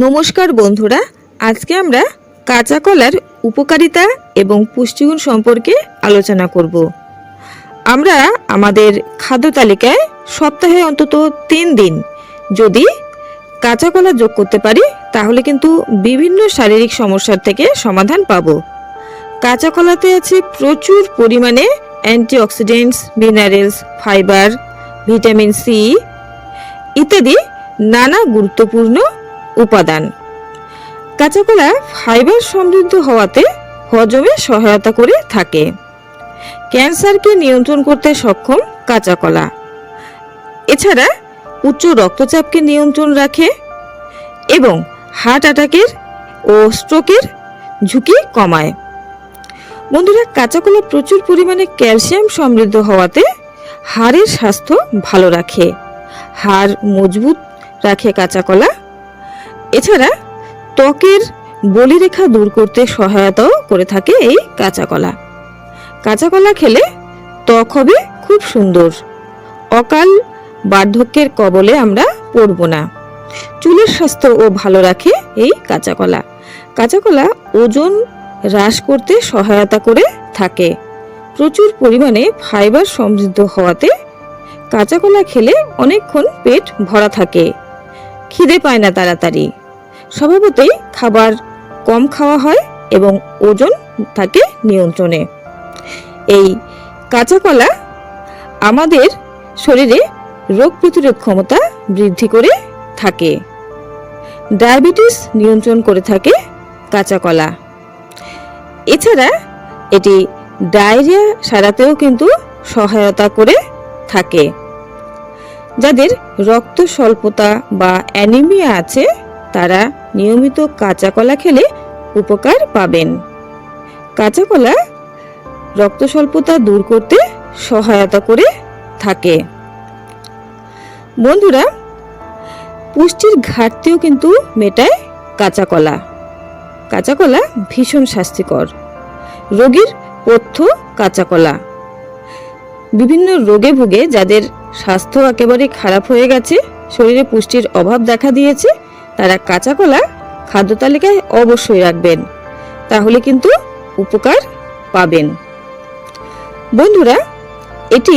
নমস্কার বন্ধুরা, আজকে আমরা কাঁচা কলার উপকারিতা এবং পুষ্টিগুণ সম্পর্কে আলোচনা করব। আমরা আমাদের খাদ্য তালিকায় সপ্তাহে অন্তত 3 দিন যদি কাঁচা কলা যোগ করতে পারি তাহলে কিন্তু বিভিন্ন শারীরিক সমস্যার থেকে সমাধান পাব। কাঁচা কলাতে আছে প্রচুর পরিমাণে antioxidants, minerals, fibre, vitamin C ইত্যাদি নানা গুরুত্বপূর্ণ উপাদান। কাঁচা কলা ফাইবার সমৃদ্ধ হওয়াতে হজমে সহায়তা করে থাকে। ক্যান্সারকে নিয়ন্ত্রণ করতে সক্ষম কাঁচা কলা। এছাড়া উচ্চ রক্তচাপকে নিয়ন্ত্রণ রাখে এবং হার্ট অ্যাটাকের ও স্ট্রোকের ঝুঁকি কমায়। বন্ধুরা, কাঁচা কলা প্রচুর পরিমাণে ক্যালসিয়াম সমৃদ্ধ হওয়াতে হাড়ের স্বাস্থ্য ভালো রাখে, হাড় মজবুত রাখে কাঁচা কলা। এছাড়া ত্বকের বলিরেখা দূর করতে সহায়তাও করে থাকে এই কাঁচা কলা। কাঁচা কলা খেলে ত্বক হবে খুব সুন্দর। অকাল বার্ধক্যের কবলে আমরা পড়ব না। চুলের স্বাস্থ্যও ভালো রাখে এই কাঁচা কলা। কাঁচা কলা ওজন হ্রাস করতে সহায়তা করে থাকে। প্রচুর পরিমাণে ফাইবার সমৃদ্ধ হওয়াতে কাঁচা কলা খেলে অনেকক্ষণ পেট ভরা থাকে, খিদে পায় না তাড়াতাড়ি। স্বভাবতই খাবার কম খাওয়া হয় এবং ওজন থাকে নিয়ন্ত্রণে। এই কাঁচা কলা আমাদের শরীরে রোগ প্রতিরোধ ক্ষমতা বৃদ্ধি করে থাকে। ডায়াবেটিস নিয়ন্ত্রণ করে থাকে কাঁচা কলা। এছাড়া এটি ডায়রিয়া সারাতেও কিন্তু সহায়তা করে থাকে। যাদের রক্ত স্বল্পতা বা অ্যানিমিয়া আছে তারা নিয়মিত কাঁচা কলা খেলে উপকার পাবেন। কাঁচা কলা রক্ত স্বল্পতা দূর করতে সহায়তা করে থাকে। বন্ধুরা, পুষ্টির ঘাটতিও কিন্তু মেটায় কাঁচা কলা। কাঁচা কলা ভীষণ স্বাস্থ্যকর। রোগীর পথ্য কাঁচা কলা। বিভিন্ন রোগে ভুগে যাদের স্বাস্থ্য একেবারে খারাপ হয়ে গেছে, শরীরে পুষ্টির অভাব দেখা দিয়েছে, তারা কাঁচা কলা খাদ্য তালিকায় অবশ্যই রাখবেন, তাহলে কিন্তু উপকার পাবেন। বন্ধুরা, এটি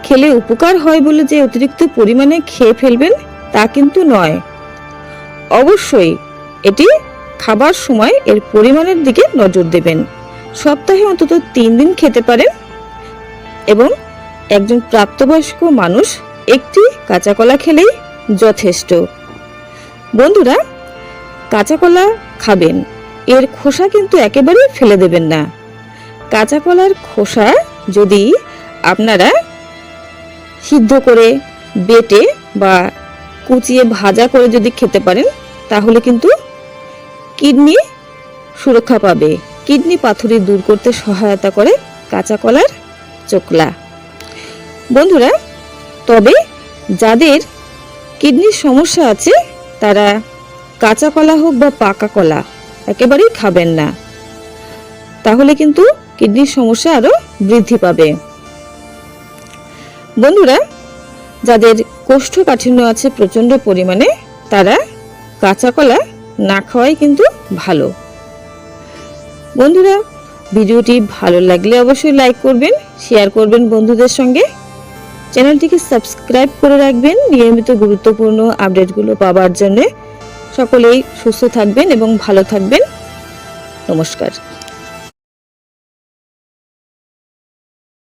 খেলে উপকার হয় বলে যে অতিরিক্ত পরিমাণে খেয়ে ফেলবেন তা কিন্তু নয়। অবশ্যই এটি খাবার সময় এর পরিমাণের দিকে নজর দেবেন। সপ্তাহে অন্তত 3 দিন খেতে পারেন এবং একজন প্রাপ্তবয়স্ক মানুষ একটি কাঁচা কলা খেলেই যথেষ্ট। বন্ধুরা, কাঁচা কলা খাবেন, এর খোসা কিন্তু একেবারেই ফেলে দেবেন না। কাঁচা কলার খোসা যদি আপনারা সিদ্ধ করে, বেটে বা কুচিয়ে ভাজা করে যদি খেতে পারেন তাহলে কিন্তু কিডনি সুরক্ষা পাবে। কিডনি পাথুরে দূর করতে সহায়তা করে কাঁচা কলার চোকলা। বন্ধুরা, তবে যাদের কিডনির সমস্যা আছে তারা কাঁচা কলা হোক বা পাকা কলা একেবারেই খাবেন না, তাহলে কিন্তু কিডনির সমস্যা আরো বৃদ্ধি পাবে। বন্ধুরা, যাদের কোষ্ঠকাঠিন্য আছে প্রচন্ড পরিমাণে তারা কাঁচা কলা না খাওয়াই কিন্তু ভালো। বন্ধুরা, ভিডিওটি ভালো লাগলে অবশ্যই লাইক করবেন, শেয়ার করবেন বন্ধুদের সঙ্গে। চ্যানেলটিকে সাবস্ক্রাইব করে রাখবেন নিয়মিত গুরুত্বপূর্ণ আপডেটগুলো পাওয়ার জন্য। সকলেই সুস্থ থাকবেন এবং ভালো থাকবেন। নমস্কার।